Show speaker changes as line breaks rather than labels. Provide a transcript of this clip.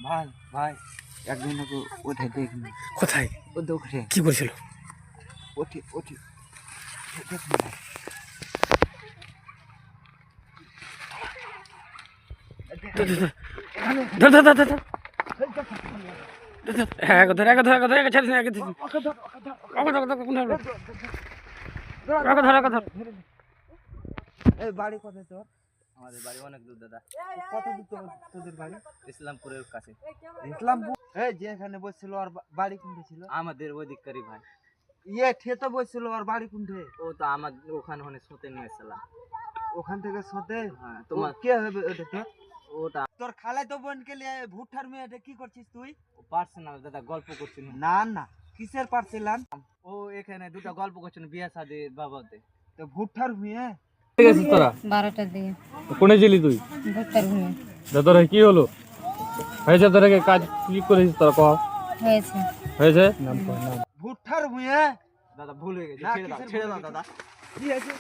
ভাই ভাই একদিন ওকে উঠে দেখিনি।
কোথায়?
ও দোকরে
কি করেছিল?
ওঠে ওঠে দেখুন ভাই।
ধর ধর ধর ধর ধর। হ্যাঁ ধর এক ধর এক ধর এক ছাড়িস না এক ধর
এই বাড়ি কোথায় তোর?
আমাদের বাড়ি অনেক দূর দাদা,
কত দূর তোদের বাড়ি?
ইসলামপুরের কাছে।
ইসলামপুর? এই যেখানে বসছিল ওর বাড়ি কোনটা ছিল?
আমাদের ওই দিককারই ভাই।
ইয়ে ঠেতে বসছিল ওর বাড়ি কোনটা?
ও তো আমার ওখানে ওখানে শুতে নিয়ে এসেছিলাম।
ওখান থেকে সতে?
হ্যাঁ
তোমার
তোমার
কে হবে ওটা তোর?
ওটা
তোর খালাই তো বোনকে নিয়ে ভুট্টার মেয়েটা কি করছিস তুই?
পারছে না দাদা, গল্প করছিল।
না না কিসের পারছিলাম?
ও এখানে দুটা গল্প করছিল বিয়ে শাদির বাবদে।
তো ভুট্টার মেয়ে?
ঠিক আছে তোরা
12টার দিকে
কোনে ছিলি তুই?
ভুট্টার ভূমি
তোর কি হলো? হয়েছে তোর কাজ কি করেছিস তোরা? কহ
হয়েছে।
হয়েছে।
ভুট্টার মেয়ে?
দাদা ভুল হয়ে গেছে,
না,
ছেড়ে দাও
কিসের
ছেড়ে
ভুল
দাও
হয়ে
দাদা।
কি আছে?